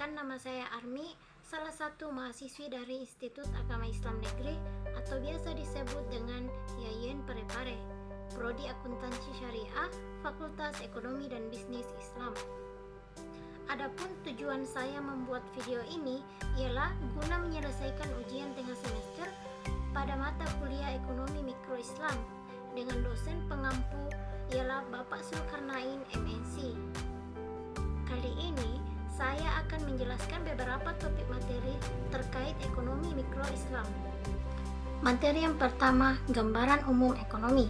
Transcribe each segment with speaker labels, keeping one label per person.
Speaker 1: Perkenalkan, nama saya Armi, salah satu mahasiswi dari Institut Agama Islam Negeri atau biasa disebut dengan Yayen Parepare, Prodi Akuntansi Syariah, Fakultas Ekonomi dan Bisnis Islam. Adapun tujuan saya membuat video ini ialah guna menyelesaikan ujian tengah semester pada mata kuliah Ekonomi Mikro Islam dengan dosen pengampu ialah Bapak Zulkarnain MNC. Kali ini saya akan menjelaskan beberapa topik materi terkait ekonomi mikro Islam. Materi yang pertama, gambaran umum ekonomi.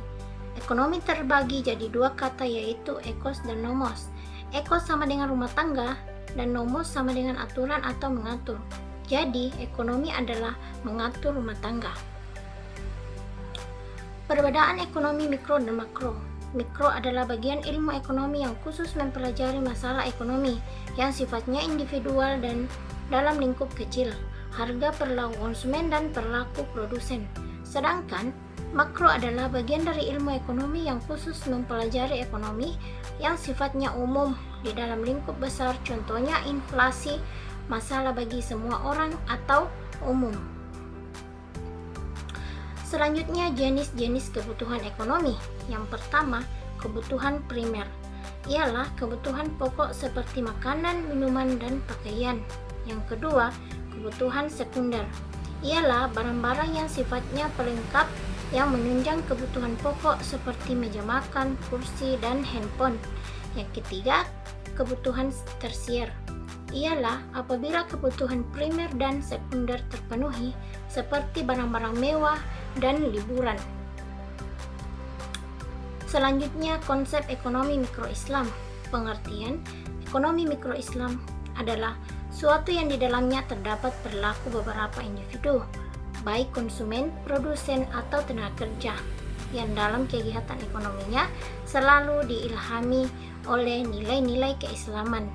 Speaker 1: Ekonomi terbagi jadi dua kata, yaitu ekos dan nomos. Ekos sama dengan rumah tangga dan nomos sama dengan aturan atau mengatur. Jadi, ekonomi adalah mengatur rumah tangga. Perbedaan ekonomi mikro dan makro. Mikro adalah bagian ilmu ekonomi yang khusus mempelajari masalah ekonomi yang sifatnya individual dan dalam lingkup kecil, harga perilaku konsumen dan perilaku produsen. Sedangkan makro adalah bagian dari ilmu ekonomi yang khusus mempelajari ekonomi yang sifatnya umum di dalam lingkup besar, contohnya inflasi, masalah bagi semua orang atau umum. Selanjutnya, jenis-jenis kebutuhan ekonomi. Yang pertama, kebutuhan primer. Ialah kebutuhan pokok seperti makanan, minuman, dan pakaian. Yang kedua, kebutuhan sekunder. Ialah barang-barang yang sifatnya pelengkap yang menunjang kebutuhan pokok seperti meja makan, kursi, dan handphone. Yang ketiga, kebutuhan tersier. Ialah apabila kebutuhan primer dan sekunder terpenuhi seperti barang-barang mewah dan liburan. Selanjutnya, konsep ekonomi mikro Islam. Pengertian ekonomi mikro Islam adalah suatu yang di dalamnya terdapat perilaku beberapa individu, baik konsumen, produsen, atau tenaga kerja, yang dalam kegiatan ekonominya selalu diilhami oleh nilai-nilai keislaman.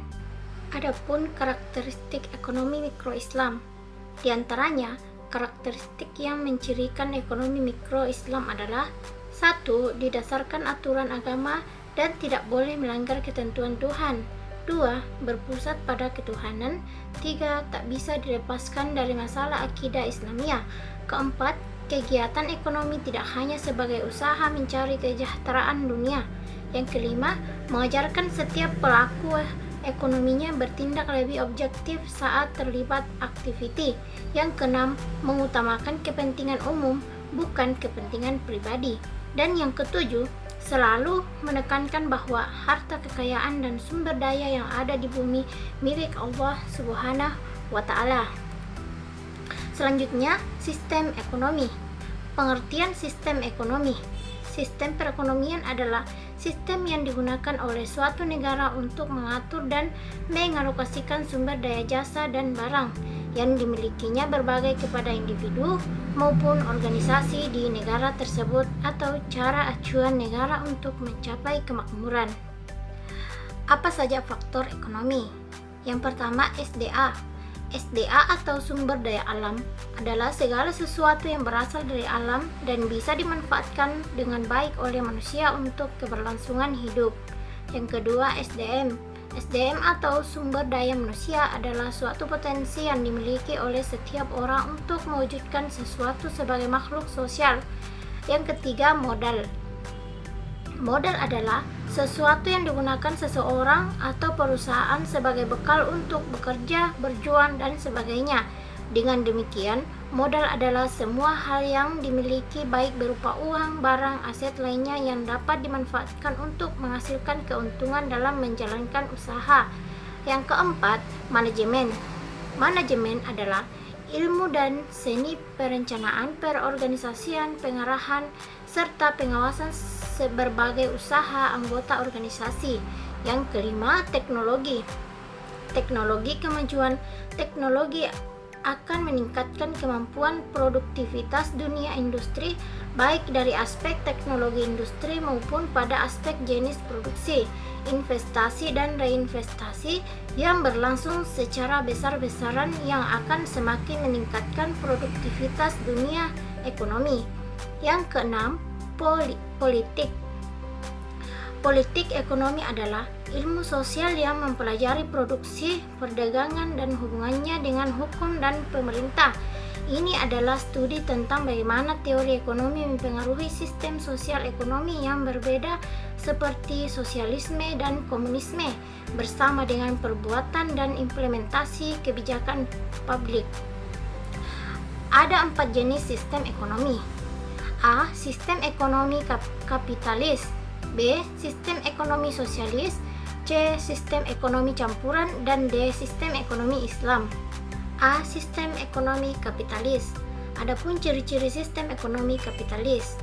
Speaker 1: Adapun karakteristik ekonomi mikro Islam, diantaranya karakteristik yang mencirikan ekonomi mikro Islam adalah: 1. Didasarkan aturan agama dan tidak boleh melanggar ketentuan Tuhan. 2. Berpusat pada ketuhanan. 3. Tak bisa dilepaskan dari masalah akidah Islamiyah. 4. Kegiatan ekonomi tidak hanya sebagai usaha mencari kesejahteraan dunia. Yang kelima, mengajarkan setiap pelaku ekonominya bertindak lebih objektif saat terlibat aktiviti. Yang keenam, mengutamakan kepentingan umum, bukan kepentingan pribadi. Dan yang ketujuh, selalu menekankan bahwa harta kekayaan dan sumber daya yang ada di bumi milik Allah Subhanahu wa Ta'ala. Selanjutnya, sistem ekonomi. Pengertian sistem ekonomi. Sistem perekonomian adalah sistem yang digunakan oleh suatu negara untuk mengatur dan mengalokasikan sumber daya jasa dan barang yang dimilikinya berbagai kepada individu maupun organisasi di negara tersebut atau cara acuan negara untuk mencapai kemakmuran. Apa saja faktor ekonomi? Yang pertama, SDA. SDA atau sumber daya alam adalah segala sesuatu yang berasal dari alam dan bisa dimanfaatkan dengan baik oleh manusia untuk keberlangsungan hidup. Yang kedua, SDM. SDM atau sumber daya manusia adalah suatu potensi yang dimiliki oleh setiap orang untuk mewujudkan sesuatu sebagai makhluk sosial. Yang ketiga, modal. Modal adalah sesuatu yang digunakan seseorang atau perusahaan sebagai bekal untuk bekerja, berjuang, dan sebagainya. Dengan demikian, modal adalah semua hal yang dimiliki baik berupa uang, barang, aset lainnya yang dapat dimanfaatkan untuk menghasilkan keuntungan dalam menjalankan usaha. Yang keempat, manajemen. Manajemen adalah ilmu dan seni perencanaan, perorganisasian, pengarahan, serta pengawasan berbagai usaha anggota organisasi. Yang kelima, teknologi. Teknologi. Kemajuan teknologi akan meningkatkan kemampuan produktivitas dunia industri, baik dari aspek teknologi industri maupun pada aspek jenis produksi, investasi dan reinvestasi yang berlangsung secara besar-besaran yang akan semakin meningkatkan produktivitas dunia ekonomi. Yang keenam, politik. Politik ekonomi adalah ilmu sosial yang mempelajari produksi, perdagangan, dan hubungannya dengan hukum dan pemerintah. Ini adalah studi tentang bagaimana teori ekonomi mempengaruhi sistem sosial ekonomi yang berbeda seperti sosialisme dan komunisme bersama dengan perbuatan dan implementasi kebijakan publik. Ada 4 jenis sistem ekonomi. A. Sistem ekonomi kapitalis. B. Sistem ekonomi sosialis. C. Sistem ekonomi campuran. Dan D. Sistem ekonomi Islam. A. Sistem ekonomi kapitalis. Adapun ciri-ciri sistem ekonomi kapitalis: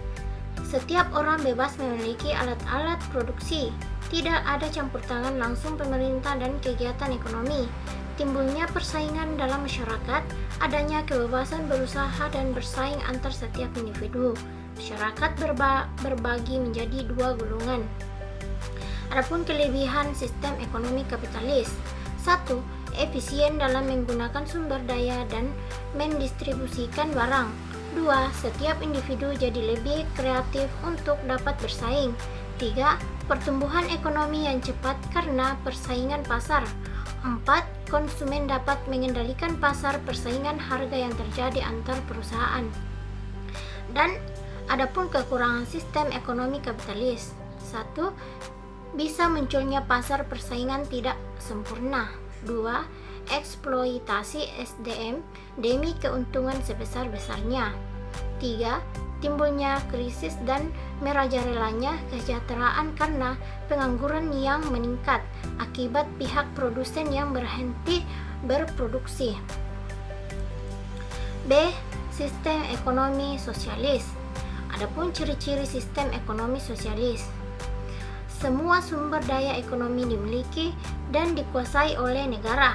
Speaker 1: setiap orang bebas memiliki alat-alat produksi, tidak ada campur tangan langsung pemerintah dan kegiatan ekonomi, timbulnya persaingan dalam masyarakat, adanya kebebasan berusaha dan bersaing antar setiap individu. Masyarakat berbagi menjadi 2 golongan. Adapun kelebihan sistem ekonomi kapitalis: 1. Efisien dalam menggunakan sumber daya dan mendistribusikan barang. 2. Setiap individu jadi lebih kreatif untuk dapat bersaing. 3. Pertumbuhan ekonomi yang cepat karena persaingan pasar. 4. Konsumen dapat mengendalikan pasar persaingan harga yang terjadi antar perusahaan. Dan adapun kekurangan sistem ekonomi kapitalis: 1. Bisa munculnya pasar persaingan tidak sempurna. 2. Eksploitasi SDM demi keuntungan sebesar-besarnya. 3. Timbulnya krisis dan merajalelanya kesejahteraan karena pengangguran yang meningkat akibat pihak produsen yang berhenti berproduksi. B. Sistem ekonomi sosialis. Adapun ciri-ciri sistem ekonomi sosialis: semua sumber daya ekonomi dimiliki dan dikuasai oleh negara.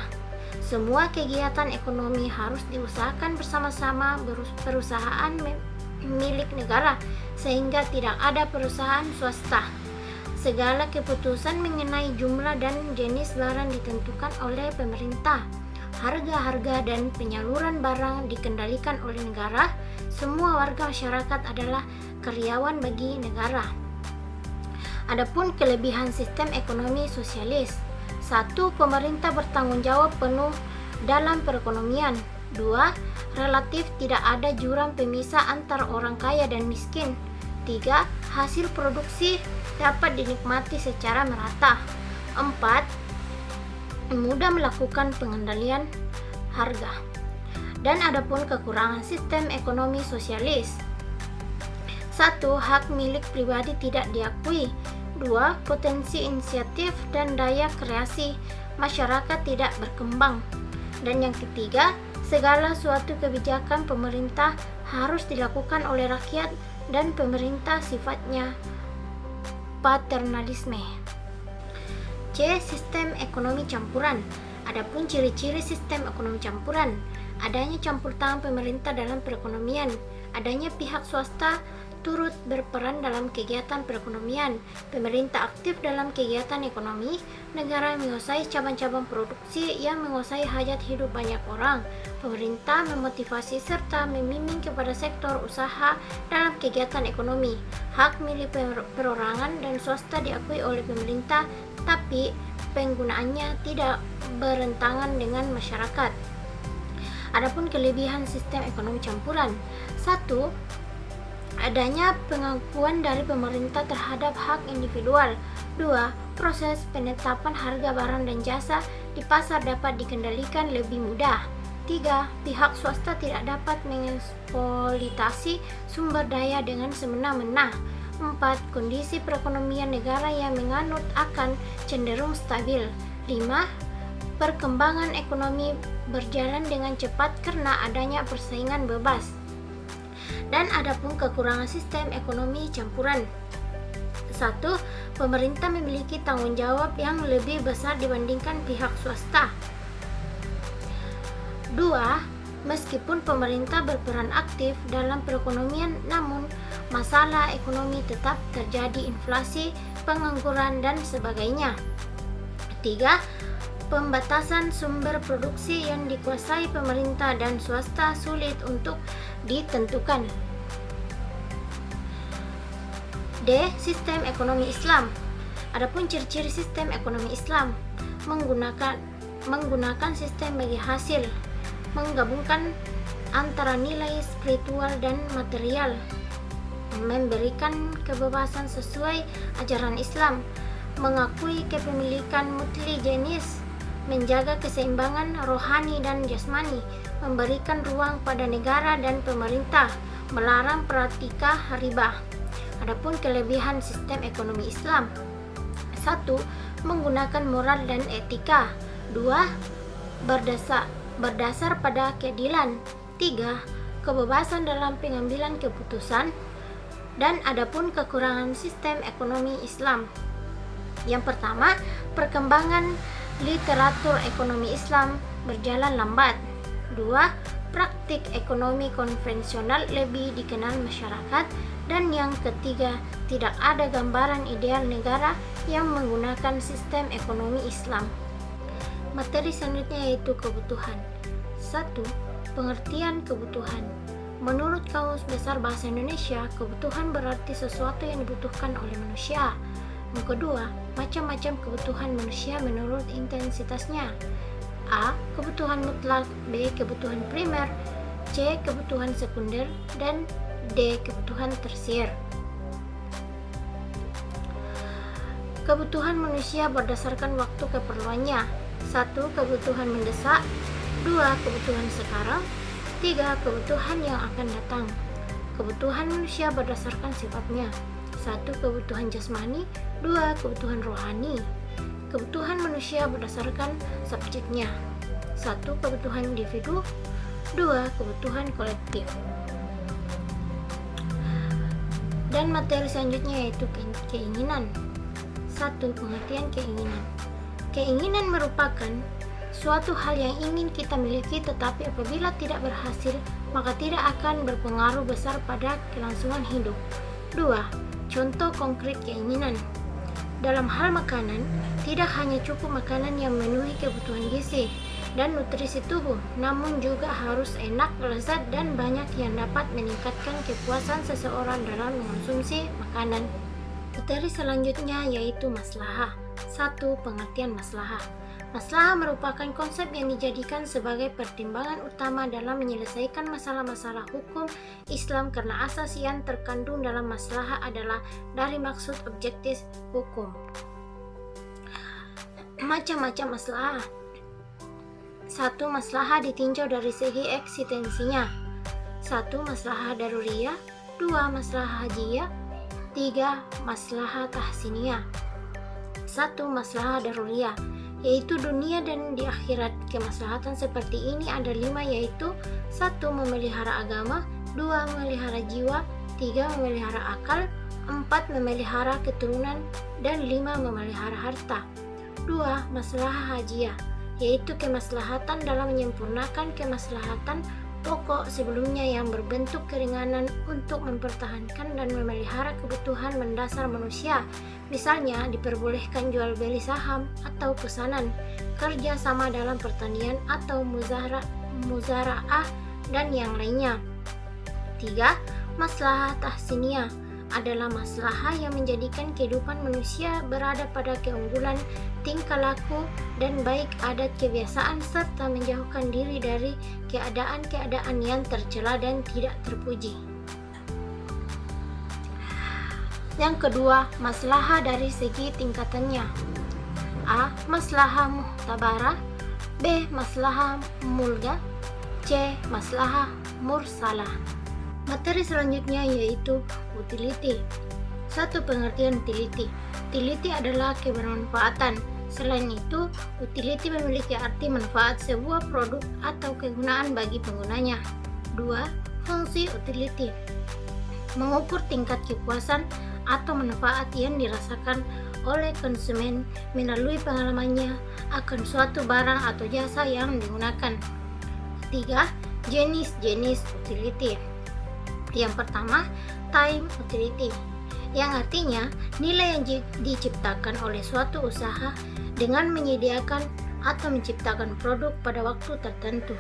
Speaker 1: Semua kegiatan ekonomi harus diusahakan bersama-sama perusahaan milik negara, sehingga tidak ada perusahaan swasta. Segala keputusan mengenai jumlah dan jenis barang ditentukan oleh pemerintah. Harga-harga dan penyaluran barang dikendalikan oleh negara. Semua warga masyarakat adalah karyawan bagi negara. Adapun kelebihan sistem ekonomi sosialis: 1. Pemerintah bertanggung jawab penuh dalam perekonomian. 2. Relatif tidak ada jurang pemisah antara orang kaya dan miskin. 3. Hasil produksi dapat dinikmati secara merata. 4. Mudah melakukan pengendalian harga. Dan adapun kekurangan sistem ekonomi sosialis: 1. Hak milik pribadi tidak diakui. 2. Potensi inisiatif dan daya kreasi masyarakat tidak berkembang. Dan yang ketiga, segala suatu kebijakan pemerintah harus dilakukan oleh rakyat dan pemerintah sifatnya paternalisme. C. Sistem ekonomi campuran. Adapun ciri-ciri sistem ekonomi campuran: adanya campur tangan pemerintah dalam perekonomian, adanya pihak swasta turut berperan dalam kegiatan perekonomian, pemerintah aktif dalam kegiatan ekonomi, negara menguasai cabang-cabang produksi yang menguasai hajat hidup banyak orang, pemerintah memotivasi serta membimbing kepada sektor usaha dalam kegiatan ekonomi, hak milik perorangan dan swasta diakui oleh pemerintah, tapi penggunaannya tidak berentangan dengan masyarakat. Adapun kelebihan sistem ekonomi campuran: 1. Adanya pengakuan dari pemerintah terhadap hak individual. 2. Proses penetapan harga barang dan jasa di pasar dapat dikendalikan lebih mudah. 3. Pihak swasta tidak dapat mengeksploitasi sumber daya dengan semena-mena. 4. Kondisi perekonomian negara yang menganut akan cenderung stabil. 5. Perkembangan ekonomi berjalan dengan cepat karena adanya persaingan bebas. Dan adapun kekurangan sistem ekonomi campuran: 1. Pemerintah memiliki tanggung jawab yang lebih besar dibandingkan pihak swasta. 2. Meskipun pemerintah berperan aktif dalam perekonomian, namun masalah ekonomi tetap terjadi, inflasi, pengangguran, dan sebagainya. 3. Pembatasan sumber produksi yang dikuasai pemerintah dan swasta sulit untuk ditentukan. D. Sistem ekonomi Islam. Adapun ciri-ciri sistem ekonomi Islam menggunakan sistem bagi hasil, menggabungkan antara nilai spiritual dan material, memberikan kebebasan sesuai ajaran Islam, mengakui kepemilikan multijenis, menjaga keseimbangan rohani dan jasmani, memberikan ruang pada negara dan pemerintah, melarang praktika riba. Adapun kelebihan sistem ekonomi Islam: 1. Menggunakan moral dan etika. 2. Berdasar pada keadilan. 3. Kebebasan dalam pengambilan keputusan. Dan adapun kekurangan sistem ekonomi Islam: yang pertama, perkembangan literatur ekonomi Islam berjalan lambat. 2. Praktik ekonomi konvensional lebih dikenal masyarakat. Dan yang ketiga, tidak ada gambaran ideal negara yang menggunakan sistem ekonomi Islam. Materi selanjutnya yaitu kebutuhan. 1. Pengertian kebutuhan. Menurut Kamus Besar Bahasa Indonesia, kebutuhan berarti sesuatu yang dibutuhkan oleh manusia. Yang kedua, macam-macam kebutuhan manusia menurut intensitasnya. A. Kebutuhan mutlak. B. Kebutuhan primer. C. Kebutuhan sekunder. Dan D. Kebutuhan tersier. Kebutuhan manusia berdasarkan waktu keperluannya. 1. Kebutuhan mendesak. 2. Kebutuhan sekarang. 3. Kebutuhan yang akan datang. Kebutuhan manusia berdasarkan sifatnya. 1. Kebutuhan jasmani. 2. Kebutuhan rohani. Kebutuhan manusia berdasarkan subjeknya. 1. Kebutuhan individu. 2. Kebutuhan kolektif. Dan materi selanjutnya yaitu keinginan. 1. Pengertian keinginan. Keinginan merupakan suatu hal yang ingin kita miliki, tetapi apabila tidak berhasil, maka tidak akan berpengaruh besar pada kelangsungan hidup. 2. Contoh konkret keinginan. Dalam hal makanan, tidak hanya cukup makanan yang memenuhi kebutuhan gizi dan nutrisi tubuh, namun juga harus enak, lezat, dan banyak yang dapat meningkatkan kepuasan seseorang dalam mengonsumsi makanan. Materi selanjutnya yaitu maslahah. 1. Pengertian maslahah. Maslahah merupakan konsep yang dijadikan sebagai pertimbangan utama dalam menyelesaikan masalah-masalah hukum Islam karena asas yang terkandung dalam maslahah adalah dari maksud objektif hukum. Macam-macam maslahah. 1. Maslahah ditinjau dari segi eksistensinya. 1. Maslahah daruriyah. 2. Maslahah hajiyah. 3. Maslahah tahsiniyah. 1. Maslahah daruriyah, yaitu dunia dan di akhirat. Kemaslahatan seperti ini ada 5, yaitu 1. Memelihara agama. 2. Memelihara jiwa. 3. Memelihara akal. 4. Memelihara keturunan. Dan 5. Memelihara harta. 2. Maslahah hajiyah, yaitu kemaslahatan dalam menyempurnakan kemaslahatan pokok sebelumnya yang berbentuk keringanan untuk mempertahankan dan memelihara kebutuhan mendasar manusia. Misalnya, diperbolehkan jual beli saham atau pesanan, kerja sama dalam pertanian atau muzara'ah dan yang lainnya. 3. Maslahah tahsiniyah adalah maslahah yang menjadikan kehidupan manusia berada pada keunggulan tingkah laku dan baik adat kebiasaan serta menjauhkan diri dari keadaan-keadaan yang tercela dan tidak terpuji. Yang kedua, maslahah dari segi tingkatannya. A. Maslahah muhtabarah. B. Maslahah mulgah. C. Maslahah mursalah. Materi selanjutnya yaitu utility. 1. Pengertian utility. Utility adalah kebermanfaatan. Selain itu, utility memiliki arti manfaat sebuah produk atau kegunaan bagi penggunanya. 2. Fungsi utility. Mengukur tingkat kepuasan atau manfaat yang dirasakan oleh konsumen melalui pengalamannya akan suatu barang atau jasa yang digunakan. 3. Jenis-jenis utility. Yang pertama, time utility, yang artinya nilai yang diciptakan oleh suatu usaha dengan menyediakan atau menciptakan produk pada waktu tertentu.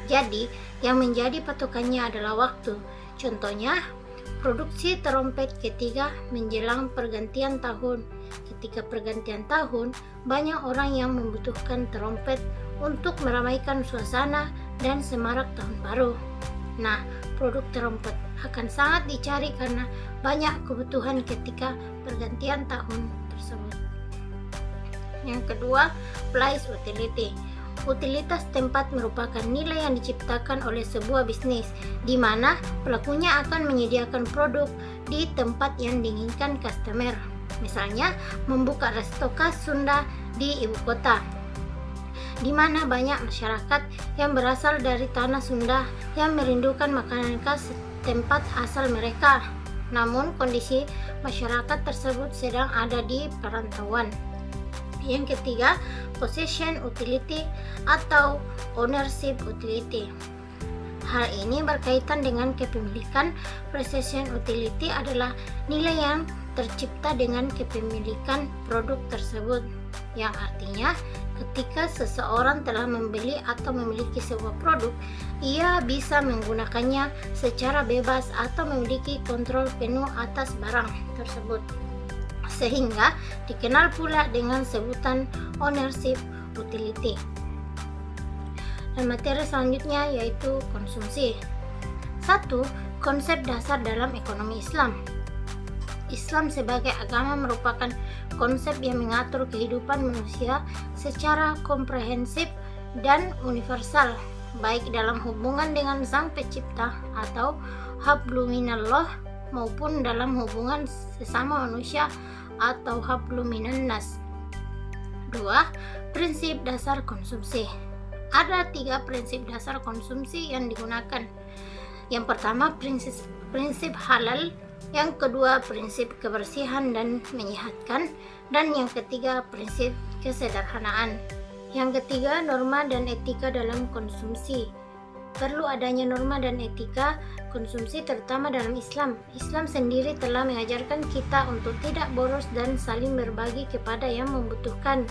Speaker 1: Jadi, yang menjadi patokannya adalah waktu. Contohnya, produksi terompet ketiga menjelang pergantian tahun ketika pergantian tahun, banyak orang yang membutuhkan trompet untuk meramaikan suasana dan semarak tahun baru. Nah, produk trompet akan sangat dicari karena banyak kebutuhan ketika pergantian tahun tersebut. Yang kedua, place utility. Utilitas tempat merupakan nilai yang diciptakan oleh sebuah bisnis, di mana pelakunya akan menyediakan produk di tempat yang diinginkan customer. Misalnya, membuka resto khas Sunda di ibu kota, di mana banyak masyarakat yang berasal dari tanah Sunda yang merindukan makanan khas tempat asal mereka. Namun, kondisi masyarakat tersebut sedang ada di perantauan. Yang ketiga, possession utility atau ownership utility. Hal ini berkaitan dengan kepemilikan. Possession utility adalah nilai yang tercipta dengan kepemilikan produk tersebut, yang artinya ketika seseorang telah membeli atau memiliki sebuah produk, ia bisa menggunakannya secara bebas atau memiliki kontrol penuh atas barang tersebut, sehingga dikenal pula dengan sebutan ownership utility. Dan materi selanjutnya yaitu konsumsi. 1. Konsep dasar dalam ekonomi Islam. Islam sebagai agama merupakan konsep yang mengatur kehidupan manusia secara komprehensif dan universal, baik dalam hubungan dengan Sang Pencipta atau habluminallah maupun dalam hubungan sesama manusia atau habluminan nas. 2. Prinsip dasar konsumsi. Ada 3 prinsip dasar konsumsi yang digunakan. Yang pertama, prinsip halal. Yang kedua, prinsip kebersihan dan menyehatkan. Dan yang ketiga, prinsip kesederhanaan. Yang ketiga, norma dan etika dalam konsumsi. Perlu adanya norma dan etika konsumsi terutama dalam Islam. Islam sendiri telah mengajarkan kita untuk tidak boros dan saling berbagi kepada yang membutuhkan.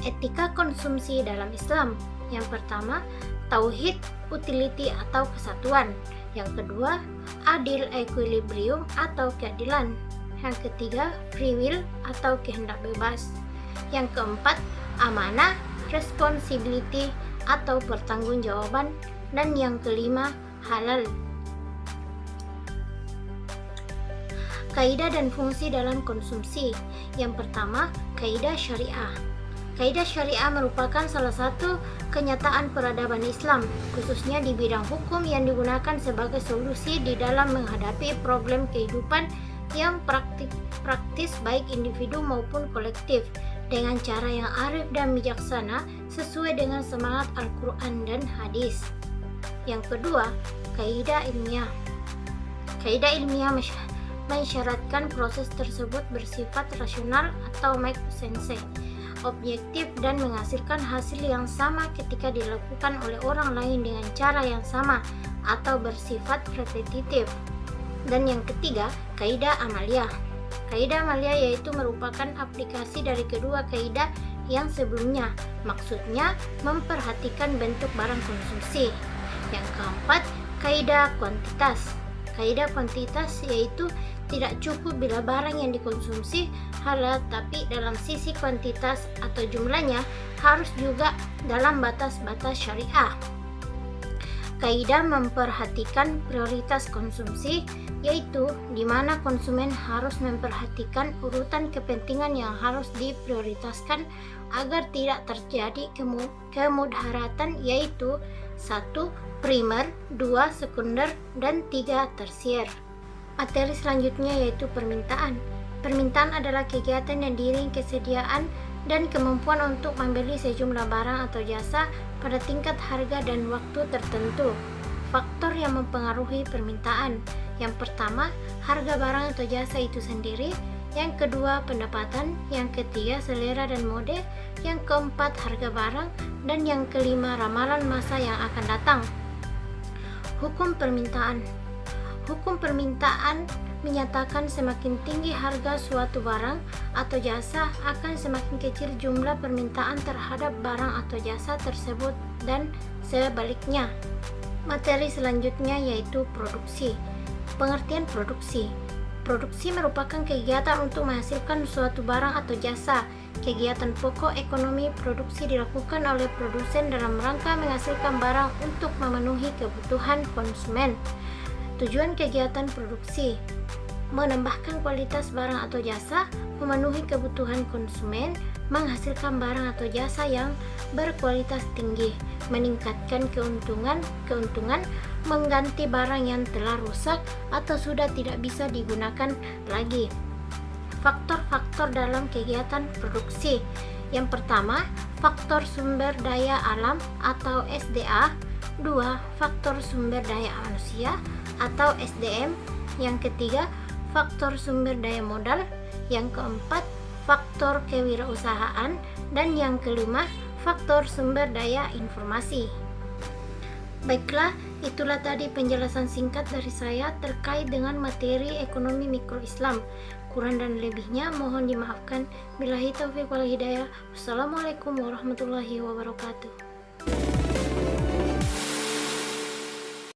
Speaker 1: Etika konsumsi dalam Islam. Yang pertama, tauhid utility atau kesatuan. Yang kedua, adil equilibrium atau keadilan. Yang ketiga, free will atau kehendak bebas. Yang keempat, amanah responsibility atau pertanggungjawaban. Dan yang kelima, halal. Kaidah dan fungsi dalam konsumsi. Yang pertama, kaidah syariah. Kaidah syariah merupakan salah satu kenyataan peradaban Islam, khususnya di bidang hukum yang digunakan sebagai solusi di dalam menghadapi problem kehidupan yang praktis baik individu maupun kolektif, dengan cara yang arif dan bijaksana sesuai dengan semangat Al-Quran dan hadis. Yang kedua, kaidah ilmiah. Kaidah ilmiah mensyaratkan proses tersebut bersifat rasional atau make sense, objektif dan menghasilkan hasil yang sama ketika dilakukan oleh orang lain dengan cara yang sama atau bersifat repetitif. Dan yang ketiga, kaidah amaliyah. Kaidah amaliyah yaitu merupakan aplikasi dari kedua kaidah yang sebelumnya, maksudnya memperhatikan bentuk barang konsumsi. Yang keempat, kaidah kuantitas. Kaidah kuantitas yaitu tidak cukup bila barang yang dikonsumsi halal, tapi dalam sisi kuantitas atau jumlahnya harus juga dalam batas-batas syariah. Kaidah memperhatikan prioritas konsumsi, yaitu di mana konsumen harus memperhatikan urutan kepentingan yang harus diprioritaskan agar tidak terjadi kemudaratan, yaitu 1. Primer, 2. Sekunder, dan 3. tersier. Materi selanjutnya yaitu permintaan. Permintaan adalah kegiatan yang diiringi kesediaan dan kemampuan untuk membeli sejumlah barang atau jasa pada tingkat harga dan waktu tertentu. Faktor yang mempengaruhi permintaan. Yang pertama, harga barang atau jasa itu sendiri. Yang kedua, pendapatan. Yang ketiga, selera dan mode. Yang keempat, harga barang. Dan yang kelima, ramalan masa yang akan datang. Hukum permintaan. Hukum permintaan menyatakan semakin tinggi harga suatu barang atau jasa, akan semakin kecil jumlah permintaan terhadap barang atau jasa tersebut dan sebaliknya. Materi selanjutnya yaitu produksi. Pengertian produksi. Produksi merupakan kegiatan untuk menghasilkan suatu barang atau jasa. Kegiatan pokok ekonomi produksi dilakukan oleh produsen dalam rangka menghasilkan barang untuk memenuhi kebutuhan konsumen. Tujuan kegiatan produksi: menambahkan kualitas barang atau jasa, memenuhi kebutuhan konsumen, menghasilkan barang atau jasa yang berkualitas tinggi, meningkatkan keuntungan, mengganti barang yang telah rusak atau sudah tidak bisa digunakan lagi. Faktor-faktor dalam kegiatan produksi. Yang pertama, faktor sumber daya alam atau SDA. 2. Faktor sumber daya manusia atau SDM. Yang ketiga, faktor sumber daya modal. Yang keempat, faktor kewirausahaan. Dan yang kelima, faktor sumber daya informasi. Baiklah, itulah tadi penjelasan singkat dari saya terkait dengan materi ekonomi mikro Islam. Kurang dan lebihnya mohon dimaafkan. Billahi taufiq wal hidayah. Wassalamualaikum warahmatullahi wabarakatuh.